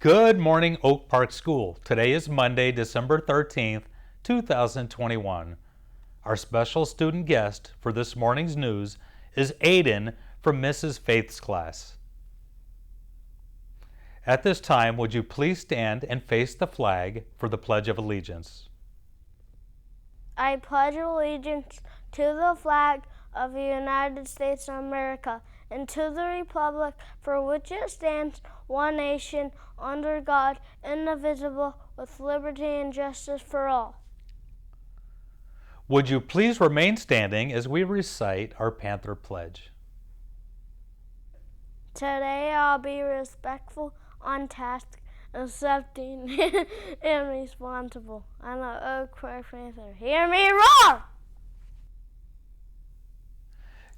Good morning, Oak Park School. Today is Monday, December 13th, 2021. Our special student guest for this morning's news is Aiden from Mrs. Faith's class. At this time, would you please stand and face the flag for the Pledge of Allegiance? I pledge allegiance to the flag of the United States of America and to the republic for which it stands, one nation, under God, indivisible, with liberty and justice for all. Would you please remain standing as we recite our Panther Pledge? Today I'll be respectful, on task, accepting, and responsible. I'm an Oak Park Panther. Hear me roar!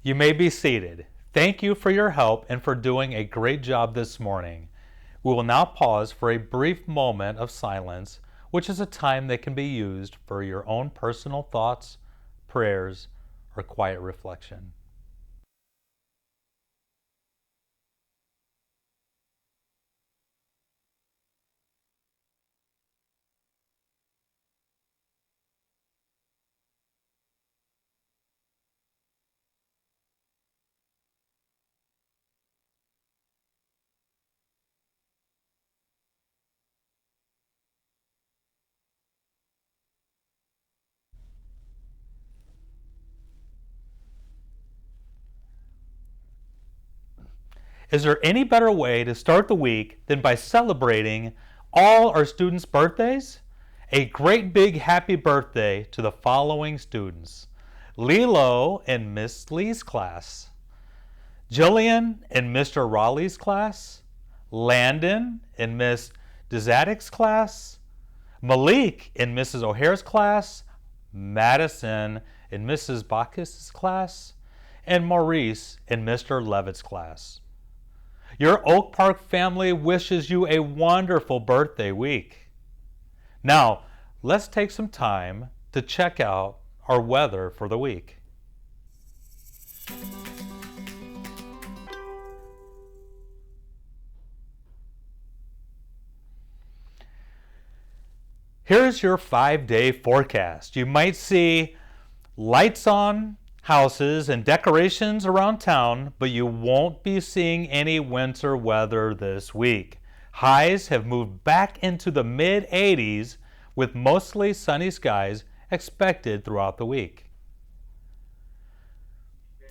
You may be seated. Thank you for your help and for doing a great job this morning. We will now pause for a brief moment of silence, which is a time that can be used for your own personal thoughts, prayers, or quiet reflection. Is there any better way to start the week than by celebrating all our students' birthdays? A great big happy birthday to the following students: Lilo in Miss Lee's class, Jillian in Mr. Raleigh's class, Landon in Miss Dezadik's class, Malik in Mrs. O'Hare's class, Madison in Mrs. Bacchus' class, and Maurice in Mr. Levitt's class. Your Oak Park family wishes you a wonderful birthday week. Now, let's take some time to check out our weather for the week. Here's your 5-day forecast. You might see lights on houses and decorations around town, but you won't be seeing any winter weather this week. Highs have moved back into the mid-80s with mostly sunny skies expected throughout the week.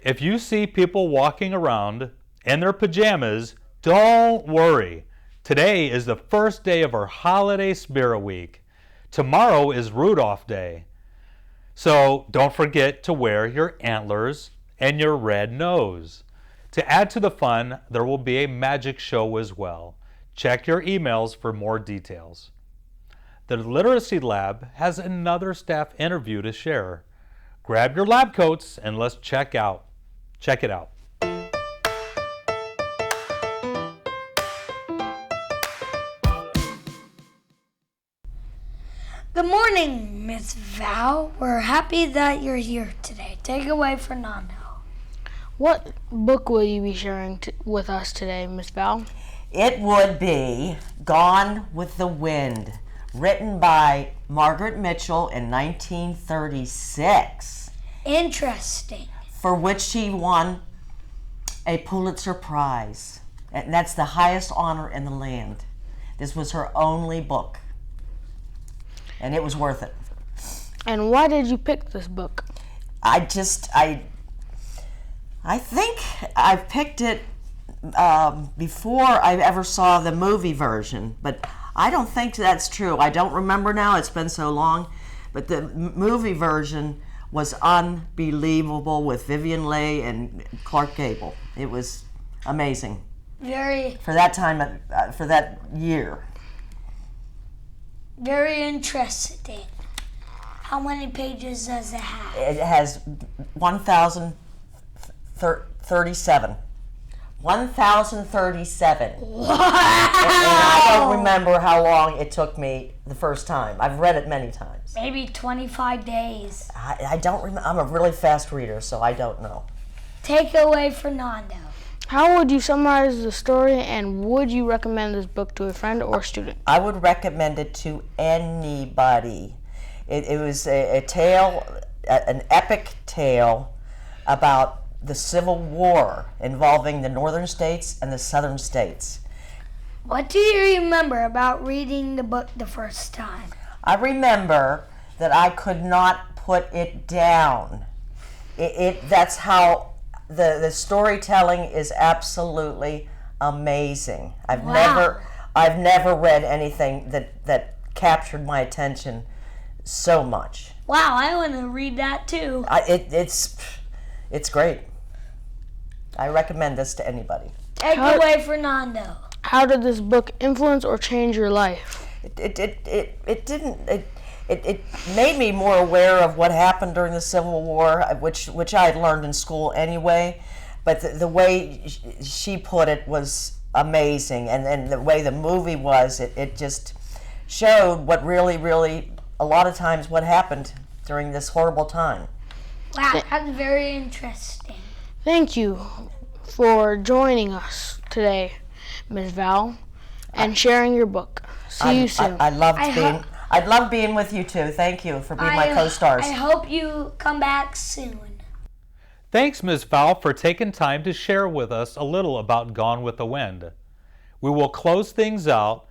If you see people walking around in their pajamas, don't worry. Today is the first day of our holiday spirit week. Tomorrow is Rudolph Day. So don't forget to wear your antlers and your red nose. To add to the fun, there will be a magic show as well. Check your emails for more details. The Literacy Lab has another staff interview to share. Grab your lab coats and let's check it out. Good morning, Miss Val. We're happy that you're here today. Take it away, Fernando. What book will you be sharing with us today, Miss Val? It would be Gone with the Wind, written by Margaret Mitchell in 1936. Interesting. For which she won a Pulitzer Prize. And that's the highest honor in the land. This was her only book. And it was worth it. And why did you pick this book? I think I picked it before I ever saw the movie version, but I don't think that's true. I don't remember now, it's been so long, but the movie version was unbelievable with Vivian Leigh and Clark Gable. It was amazing. For that time, for that year. Very interesting. How many pages does it have? It has 1,037. 1,037. Wow! And I don't remember how long it took me the first time. I've read it many times. Maybe 25 days. I don't remember. I'm a really fast reader, so I don't know. Take it away, Fernando. How would you summarize the story, and would you recommend this book to a friend or student? I would recommend it to anybody. It was a tale, an epic tale about the Civil War involving the northern states and the southern states. What do you remember about reading the book the first time? I remember that I could not put it down. That's how the storytelling is absolutely amazing. I've never read anything that captured my attention so much. Wow, I want to read that too. It's great. I recommend this to anybody. Take away, Fernando. How did this book influence or change your life? It made me more aware of what happened during the Civil War, which I had learned in school anyway. But the way she put it was amazing, and the way the movie was, it just showed what really, a lot of times, what happened during this horrible time. Wow, that's very interesting. Thank you for joining us today, Ms. Val, and sharing your book. See you soon. I loved being with you too. Thank you for being my co-stars. I hope you come back soon. Thanks, Ms. Val, for taking time to share with us a little about Gone with the Wind. We will close things out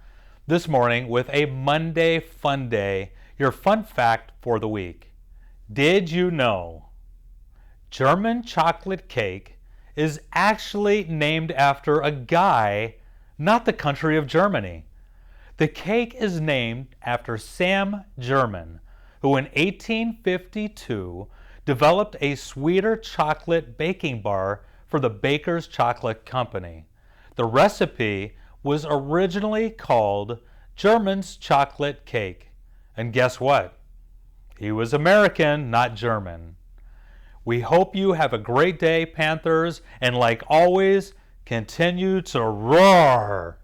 this morning with a Monday Fun Day, your fun fact for the week. Did you know German chocolate cake is actually named after a guy, not the country of Germany? The cake is named after Sam German, who in 1852 developed a sweeter chocolate baking bar for the Baker's Chocolate Company. The recipe was originally called German's chocolate cake. And guess what? He was American, not German. We hope you have a great day, Panthers, and like always, continue to roar!